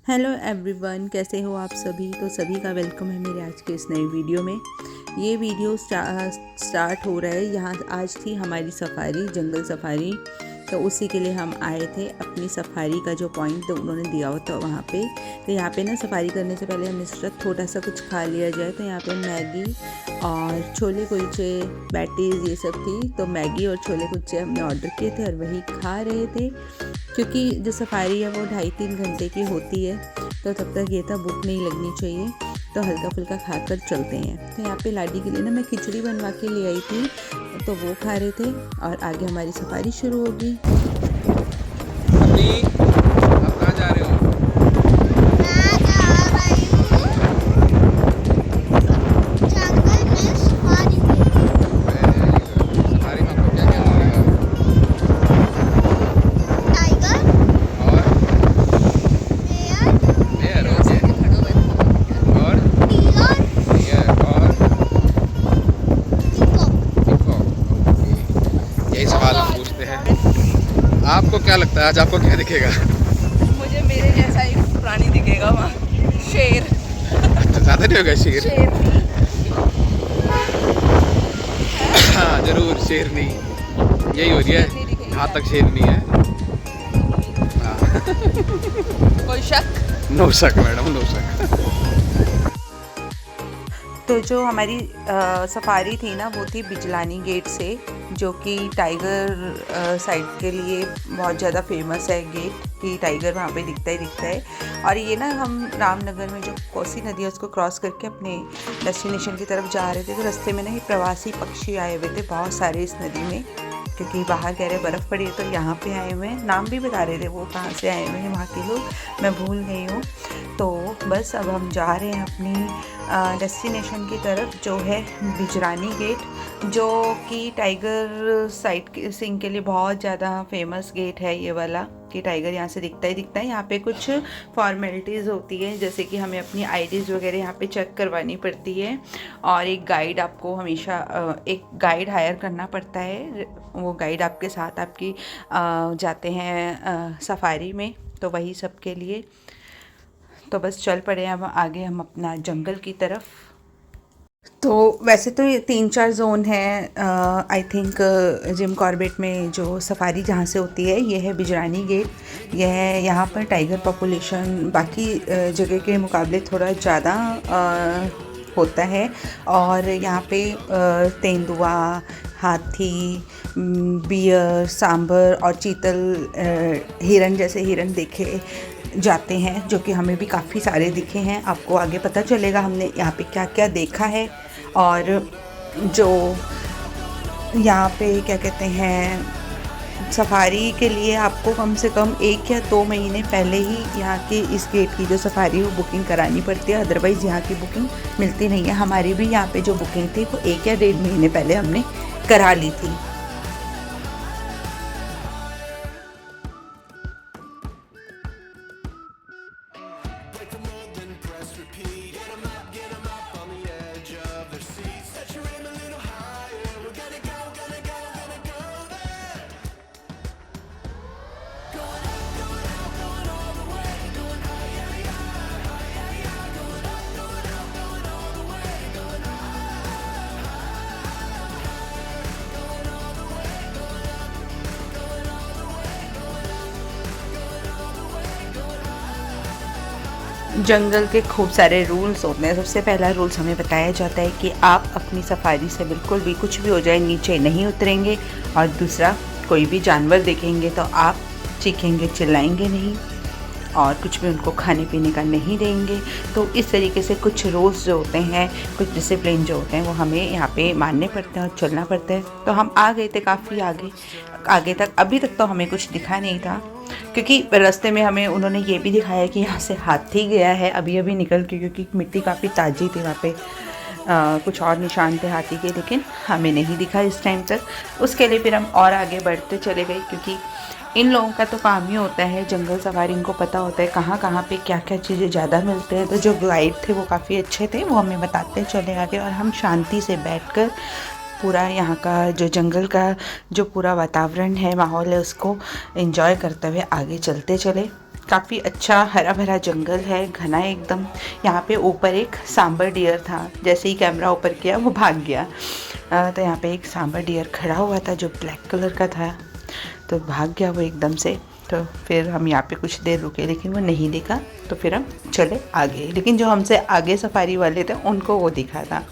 Hello everyone, कैसे हो आप सभी। तो सभी का वेलकम है मेरे आज के इस नए वीडियो में। ये वीडियो स्टार्ट हो रहा है। यहाँ आज थी हमारी सफारी, जंगल सफारी। तो उसी के लिए हम आए थे। अपनी सफारी का जो पॉइंट उन्होंने दिया हुआ था वहाँ पे। तो यहाँ पे ना सफारी करने से पहले हमने सोचा थोड़ा सा कुछ खा लिया जाए। तो यहाँ पे मैगी और छोले कुलचे, पैटीज़ ये सब थी। तो मैगी और छोले कुलचे हमने ऑर्डर किए थे और वही खा रहे थे, क्योंकि जो सफारी है वो 2.5-3 घंटे की होती है। तो तब तक ये था भूख नहीं लगनी चाहिए, तो हल्का फुल्का खाकर चलते हैं। तो यहाँ पे लाडी के लिए ना मैं खिचड़ी बनवा के ले आई थी, तो वो खा रहे थे और आगे हमारी सफारी शुरू होगी। अभी आप कहाँ जा रहे हो? सफारी में आपको क्या क्या मिलेगा? Bear okay. और डियर और पीकॉक ओके। यही सवाल हम पूछते हैं। आपको क्या लगता है आज आपको क्या दिखेगा? मुझे मेरे जैसा ही प्राणी दिखेगा वहाँ, शेर। तो ज़्यादा नहीं होगा शेर? हाँ जरूर शेरनी यही हो रही है। जहाँ तक शेरनी है। हाँ कोई शक? नो शक मैडम, नो शक। तो जो हमारी सफारी थी ना वो थी बिजलानी गेट से, जो कि टाइगर साइड के लिए बहुत ज़्यादा फेमस है गेट, कि टाइगर वहाँ पे दिखता ही दिखता है। और ये ना हम रामनगर में जो कोसी नदी है उसको क्रॉस करके अपने डेस्टिनेशन की तरफ जा रहे थे। तो रास्ते में ना ये प्रवासी पक्षी आए हुए थे बहुत सारे इस नदी में, क्योंकि बाहर कह रहे बर्फ़ पड़ी है तो यहाँ पे आए हुए हैं। नाम भी बता रहे थे वो कहाँ से आए हुए हैं वहाँ के लोग, मैं भूल गई हूँ। तो बस अब हम जा रहे हैं अपनी डेस्टिनेशन की तरफ, जो है बिजरानी गेट, जो कि टाइगर साइट सिंह के लिए बहुत ज़्यादा फेमस गेट है ये वाला, कि टाइगर यहाँ से दिखता ही दिखता है। यहाँ पे कुछ फॉर्मेलिटीज़ होती है, जैसे कि हमें अपनी आईडीज़ वगैरह यहाँ पे चेक करवानी पड़ती है, और एक गाइड आपको हमेशा एक गाइड हायर करना पड़ता है। वो गाइड आपके साथ आपकी जाते हैं सफारी में, तो वही सब के लिए। तो बस चल पड़े अब आगे हम अपना जंगल की तरफ। तो वैसे तो ये 3-4 जोन है आई थिंक जिम कॉर्बेट में। जो सफारी जहाँ से होती है ये है बिजरानी गेट। यह है, यहाँ पर टाइगर पॉपुलेशन बाकी जगह के मुकाबले थोड़ा ज़्यादा होता है। और यहाँ पे तेंदुआ, हाथी, बियर, सांबर और चीतल, हिरन जैसे हिरन देखे जाते हैं, जो कि हमें भी काफ़ी सारे दिखे हैं। आपको आगे पता चलेगा हमने यहाँ पे क्या क्या देखा है। और जो यहाँ पे क्या कहते हैं, सफारी के लिए आपको कम से कम 1 या 2 महीने पहले ही यहाँ के इस गेट की जो सफारी वो बुकिंग करानी पड़ती है, अदरवाइज़ यहाँ की बुकिंग मिलती नहीं है। हमारी भी यहाँ पे जो बुकिंग थी वो 1 या 1.5 महीने पहले हमने करा ली थी। जंगल के खूब सारे रूल्स होते हैं। सबसे पहला रूल्स हमें बताया जाता है कि आप अपनी सफारी से बिल्कुल भी कुछ भी हो जाए नीचे नहीं उतरेंगे। और दूसरा, कोई भी जानवर देखेंगे तो आप चीखेंगे, चिल्लाएंगे नहीं, और कुछ भी उनको खाने पीने का नहीं देंगे। तो इस तरीके से कुछ रूल्स जो होते हैं, कुछ डिसिप्लिन जो होते हैं वो हमें यहाँ पे मानने पड़ते हैं और चलना पड़ता है। तो हम आ गए थे काफ़ी आगे तक। अभी तक तो हमें कुछ दिखा नहीं था, क्योंकि रास्ते में हमें उन्होंने ये भी दिखाया कि यहाँ से हाथी गया है अभी अभी निकल के, क्योंकि मिट्टी काफ़ी ताज़ी थी वहाँ पे। कुछ और निशान थे हाथी के, लेकिन हमें नहीं दिखा इस टाइम तक। उसके लिए फिर हम और आगे बढ़ते चले गए, क्योंकि इन लोगों का तो काम ही होता है जंगल सफारी। इनको पता होता है कहाँ पे क्या क्या चीज़ें ज़्यादा मिलते हैं। तो जो गाइड थे वो काफ़ी अच्छे थे, वो हमें बताते चले आगे, और हम शांति से बैठकर पूरा यहाँ का जो जंगल का जो पूरा वातावरण है, माहौल है, उसको एंजॉय करते हुए आगे चलते चले। काफ़ी अच्छा हरा भरा जंगल है, घना एकदम। यहाँ पे ऊपर एक सांबर डियर था, जैसे ही कैमरा ऊपर किया वो भाग गया। तो यहाँ पे एक सांबर डियर खड़ा हुआ था जो ब्लैक कलर का था, तो भाग गया वो एकदम से। तो फिर हम यहाँ पे कुछ देर रुके लेकिन वो नहीं दिखा, तो फिर हम चले आगे। लेकिन जो हमसे आगे सफारी वाले थे उनको वो दिखा था।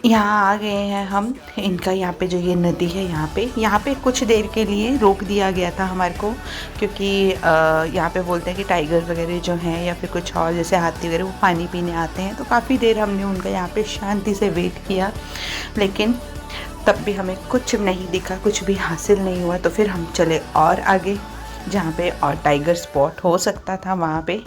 यहाँ आ गए हैं हम। इनका यहाँ पे जो ये नदी है, यहाँ पे कुछ देर के लिए रोक दिया गया था हमारे को, क्योंकि यहाँ पे बोलते हैं कि टाइगर वगैरह जो हैं या फिर कुछ और जैसे हाथी वगैरह वो पानी पीने आते हैं। तो काफ़ी देर हमने उनका यहाँ पे शांति से वेट किया, लेकिन तब भी हमें कुछ नहीं दिखा, कुछ भी हासिल नहीं हुआ। तो फिर हम चले और आगे, जहाँ पे और टाइगर स्पॉट हो सकता था वहाँ पे।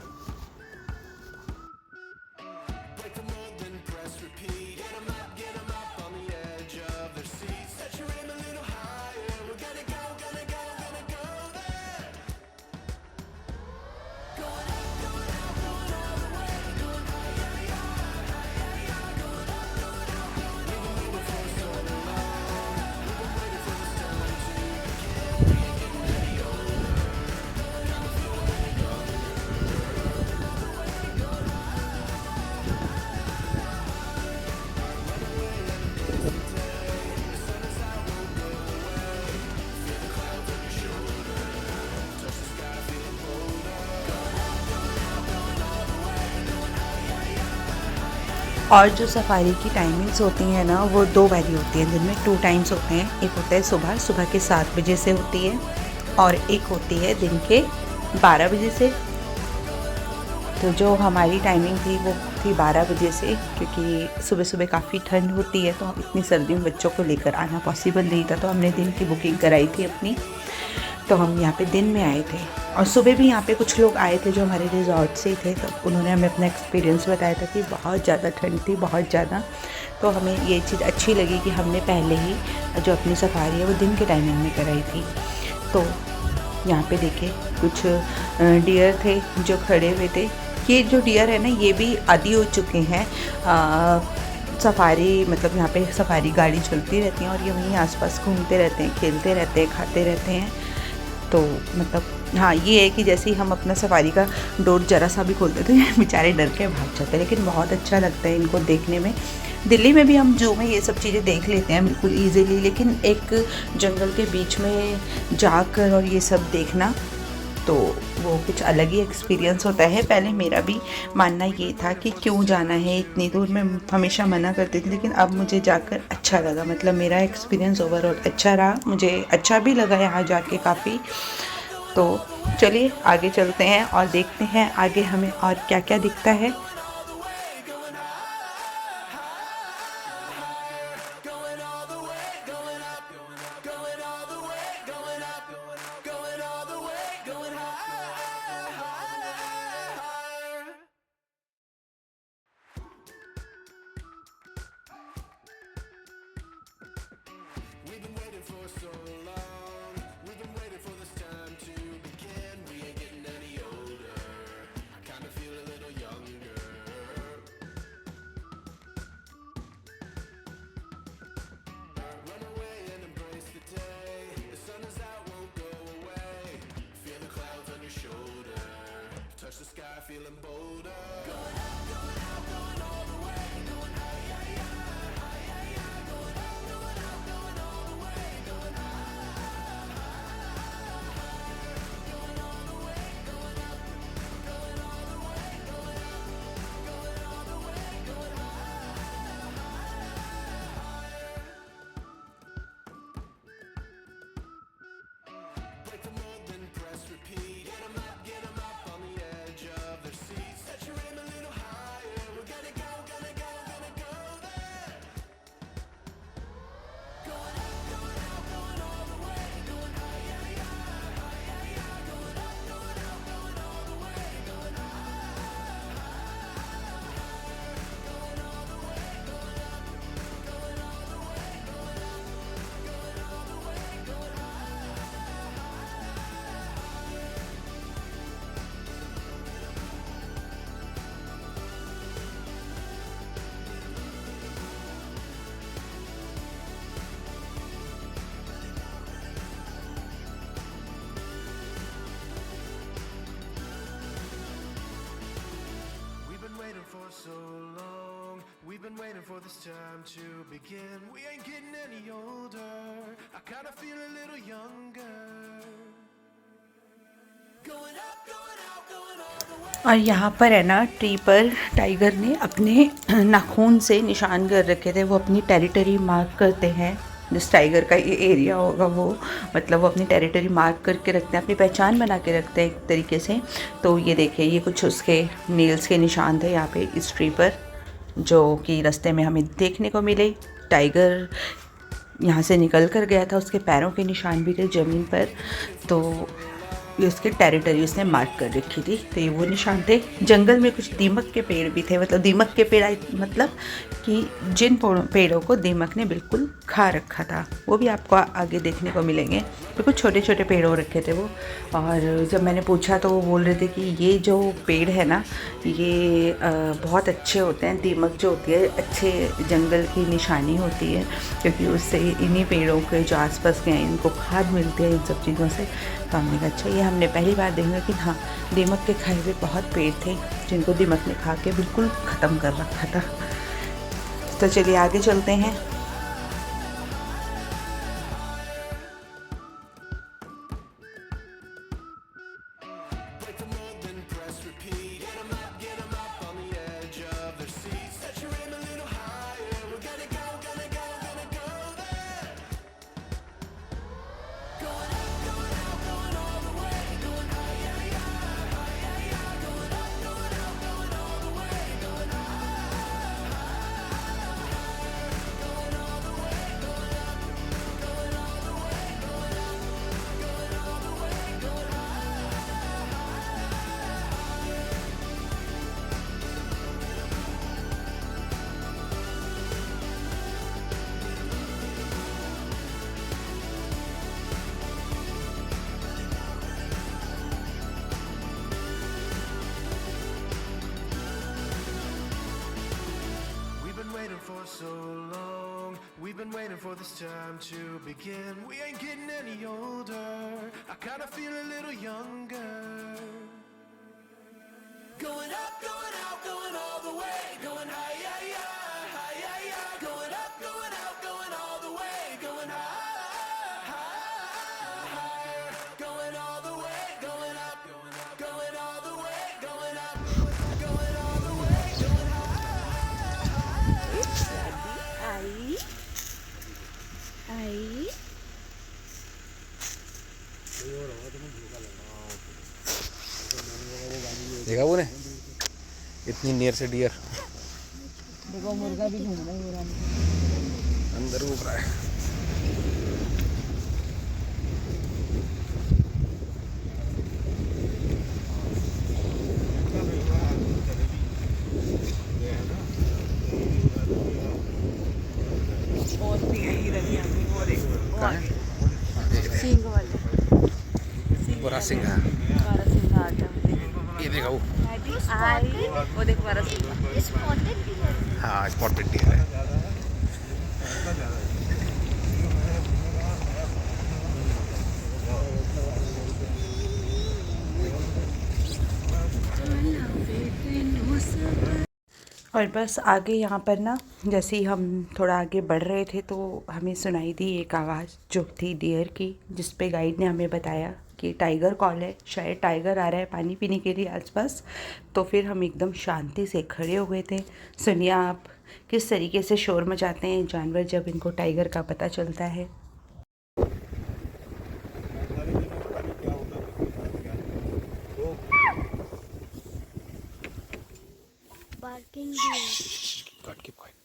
और जो सफारी की टाइमिंग्स होती हैं ना, वो 2 वाली होती हैं। दिन में 2 टाइम्स होते हैं। एक होता है सुबह के 7 बजे से होती है, और एक होती है दिन के 12 बजे से। तो जो हमारी टाइमिंग थी वो थी 12 बजे से, क्योंकि सुबह सुबह काफ़ी ठंड होती है, तो इतनी सर्दी में बच्चों को लेकर आना पॉसिबल नहीं था। तो हमने दिन की बुकिंग कराई थी अपनी, तो हम यहाँ पे दिन में आए थे। और सुबह भी यहाँ पे कुछ लोग आए थे जो हमारे रिजॉर्ट से ही थे, तो उन्होंने हमें अपना एक्सपीरियंस बताया था कि बहुत ज़्यादा ठंड थी, बहुत ज़्यादा। तो हमें ये चीज़ अच्छी लगी कि हमने पहले ही जो अपनी सफारी है वो दिन के टाइमिंग में कराई थी। तो यहाँ पे देखिए कुछ डियर थे जो खड़े हुए थे। ये जो डियर है ना, ये भी आदी हो चुके हैं सफारी, मतलब यहाँ पे सफारी गाड़ी चलती रहती है और ये वहीं आसपास घूमते रहते हैं, खेलते रहते हैं, खाते रहते हैं। तो मतलब हाँ, ये है कि जैसे ही हम अपना सफारी का डोर जरा सा भी खोलते तो ये बेचारे डर के भाग जाते हैं। लेकिन बहुत अच्छा लगता है इनको देखने में। दिल्ली में भी हम जू में ये सब चीज़ें देख लेते हैं बिल्कुल ईजीली, लेकिन एक जंगल के बीच में जाकर और ये सब देखना, तो वो कुछ अलग ही एक्सपीरियंस होता है। पहले मेरा भी मानना ये था कि क्यों जाना है इतनी दूर, मैं हमेशा मना करती थी, लेकिन अब मुझे जाकर अच्छा लगा। मतलब मेरा एक्सपीरियंस ओवरऑल अच्छा रहा, मुझे अच्छा भी लगा यहाँ जाके काफ़ी। तो चलिए आगे चलते हैं और देखते हैं आगे हमें और क्या क्या दिखता है। so long. We've been waiting for this time to begin. We ain't getting any older. I kinda feel a little younger. Going up, going out, going all the way. और यहाँ पर है ना ट्री पर टाइगर ने अपने नाखून से निशान कर रखे थे। वो अपनी टेरिटरी मार्क करते हैं। जिस टाइगर का ये एरिया होगा वो मतलब वो अपनी टेरिटरी मार्क करके रखते हैं, अपनी पहचान बना के रखते हैं एक तरीके से। तो ये देखिए ये कुछ उसके नेल्स के निशान थे यहाँ पे इस ट्री पर, जो कि रास्ते में हमें देखने को मिले। टाइगर यहाँ से निकल कर गया था, उसके पैरों के निशान भी थे ज़मीन पर। तो ये उसकी टेरिटरी उसने मार्क कर रखी थी। तो ये वो निशान थे। जंगल में कुछ दीमक के पेड़ भी थे, मतलब दीमक के पेड़ मतलब कि जिन पेड़ों को दीमक ने बिल्कुल खा रखा था, वो भी आपको आगे देखने को मिलेंगे। बिल्कुल छोटे छोटे पेड़ हो रखे थे वो। और जब मैंने पूछा तो वो बोल रहे थे कि ये जो पेड़ है ना, ये बहुत अच्छे होते हैं। दीमक जो होती है अच्छे जंगल की निशानी होती है, क्योंकि उससे इन्हीं पेड़ों के जो आसपास के हैं इनको खाद मिलती है इन सब चीज़ों से। तो हमने कहा अच्छा ये हमने पहली बार देखा कि हाँ दीमक के खाए हुए बहुत पेड़ थे जिनको दीमक ने खा के बिल्कुल ख़त्म कर रखा था। तो चलिए आगे चलते हैं। For so long, we've been waiting for this time to begin. We ain't getting any older. I kinda feel a little younger. Going up, going out, going all the way. Going higher, higher, going up, going out, going all the way. Going higher, going all the way. Going up, going all the way. Going up, going all the way. Going देखा वो ने इतनी near से dear देखो मुर्गा भी घूम रहा है अंदर घूम रहा है। और भी इधर ही आगे वो देखो सींग वाले बड़ा सिंह है बारह सिंह आ गया। ये देखा वो। वो देखो बारह सिंह। हाँ स्पॉटेड डियर है। और बस आगे यहाँ पर ना जैसे ही हम थोड़ा आगे बढ़ रहे थे तो हमें सुनाई दी एक आवाज़ जो थी डियर की, जिस पे गाइड ने हमें बताया कि टाइगर कॉल है, शायद टाइगर आ रहा है पानी पीने के लिए आसपास। तो फिर हम एकदम शांति से खड़े हो गए थे। सुनिए आप किस तरीके से शोर मचाते हैं जानवर जब इनको टाइगर का पता चलता है। Barking God, keep quiet.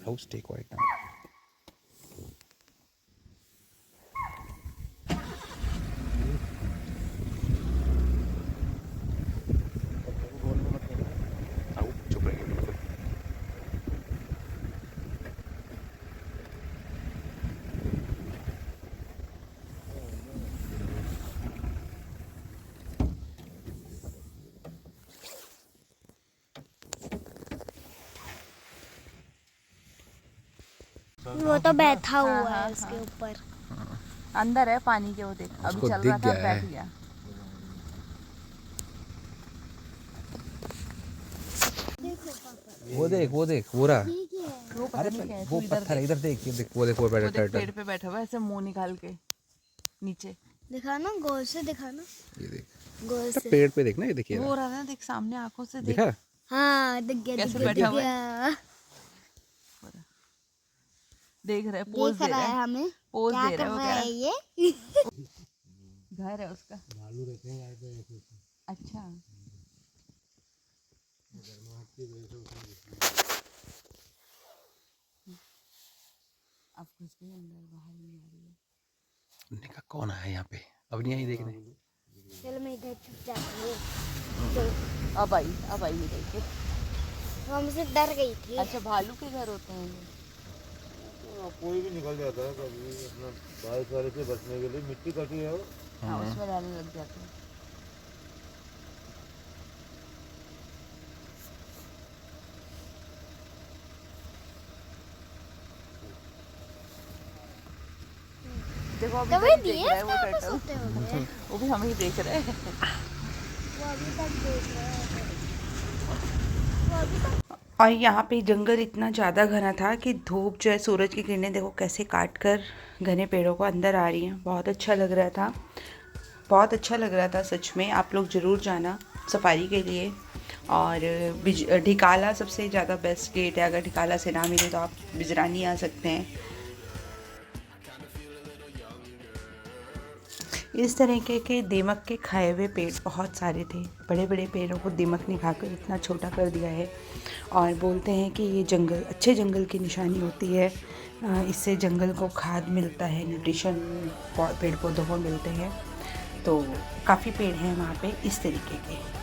How stay quiet now. आओ चुप रहिए बिल्कुल। वो तो बैठा हुआ है उसके ऊपर। अंदर है पानी के, वो देख अभी उसको चल दिख रहा था गया बैठ है। गया। वो देख वो रहा। ठीक है। वो पता नहीं क्या है, वो तू इधर पत्थर है, इधर देख, ये देख वो देख वो वो बैठा देख टर्टल। पेड़ पे बैठा हुआ है ऐसे मुंह निकाल के नीचे। दिखाना गोल से दिखाना। ये देख गोल से। पेड़ पे देखना, ये देखिए वो रहा ना, देख सामने आंखों से देख। देखा। हाँ दिख गया कैसे दिख गया, बैठा दिख हुआ गया। देख रहा है, पोज देख दे रहा रहा है है, हमें। पोज क्या दे कर रहा है वो, रहा कह है रहा ये? है घर है उसका। अच्छा अब घुस गई अंदर, बाहर नहीं आ रही है। निका कौन आया यहाँ पे, अब नहीं आई देखने। चलो मैं इधर छुप जाती हूँ। अब आई ये देख के। वो हमसे डर गई थी। अच्छा भालू के घर होते हैं ये। कोई भी निकल जाता है कभी अपना बारिश वाले से बचने के लिए। मिट्टी कटी है वो। हाँ उसमें रहने लग जाते हैं। देखो अभी दवाई तक दी देख है रहा है वो इसका, टर्टल, सोते होंगे। वो भी हमें ही देख रहा है। वो अभी तक देख रहा है। वो अभी तक। और यहाँ पे जंगल इतना ज़्यादा घना था कि धूप जो है, सूरज की किरणें देखो कैसे काट कर घने पेड़ों को अंदर आ रही हैं। बहुत अच्छा लग रहा था, बहुत अच्छा लग रहा था सच में। आप लोग ज़रूर जाना सफारी के लिए। और ढिकाला सबसे ज़्यादा बेस्ट गेट है। अगर ढिकाला से ना मिले तो आप बिजरानी आ सकते हैं। इस तरीके के दीमक के खाए हुए पेड़ बहुत सारे थे। बड़े बड़े पेड़ों को दीमक ने खाकर इतना छोटा कर दिया है। और बोलते हैं कि ये जंगल अच्छे जंगल की निशानी होती है। इससे जंगल को खाद मिलता है, न्यूट्रिशन पेड़ पौधों को मिलते हैं। तो काफ़ी पेड़ हैं वहाँ पे इस तरीके के।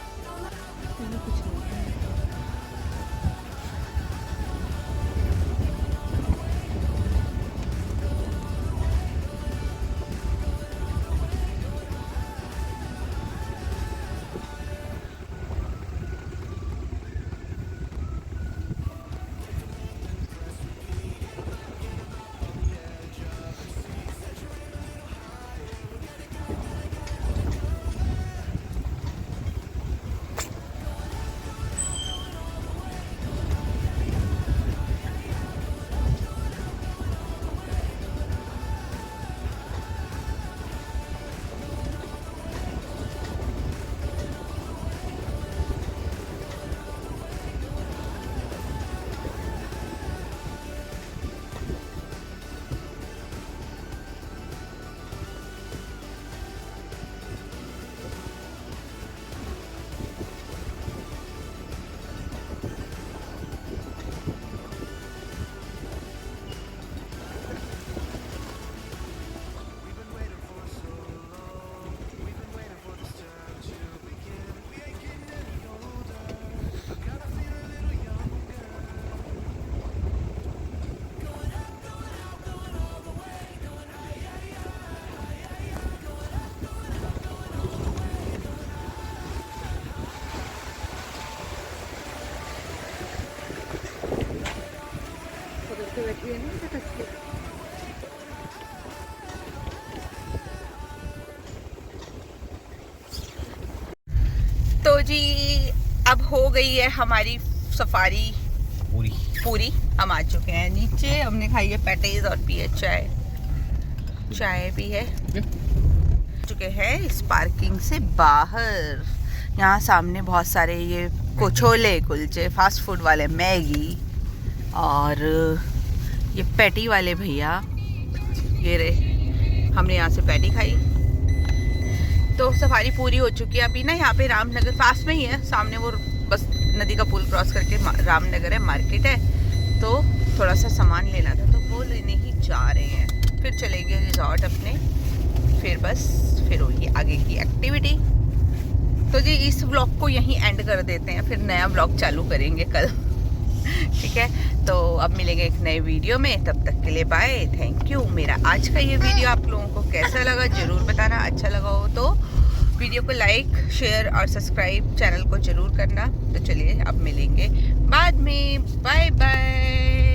तो जी अब हो गई है हमारी सफारी पूरी। हम आ चुके हैं नीचे। हमने खाई है पैटीज और पी है चाय भी है। चुके हैं इस पार्किंग से बाहर। यहाँ सामने बहुत सारे ये छोले कुलचे, फास्ट फूड वाले, मैगी, और ये पैटी वाले भैया ये रहे। हमने यहाँ से पैटी खाई। तो सफारी पूरी हो चुकी है। अभी ना यहाँ पे रामनगर पास में ही है, सामने वो बस नदी का पुल क्रॉस करके रामनगर है, मार्केट है। तो थोड़ा सा सामान लेना था तो वो लेने ही जा रहे हैं। फिर चलेंगे रिजॉर्ट अपने, फिर होगी आगे की एक्टिविटी। तो जी इस व्लॉग को यहीं एंड कर देते हैं, फिर नया व्लॉग चालू करेंगे कल। ठीक है, तो अब मिलेंगे एक नए वीडियो में। तब तक के लिए बाय, थैंक यू। मेरा आज का ये वीडियो आप लोगों को कैसा लगा जरूर बताना। अच्छा लगा हो तो वीडियो को लाइक, शेयर और सब्सक्राइब चैनल को जरूर करना। तो चलिए अब मिलेंगे बाद में। Bye bye.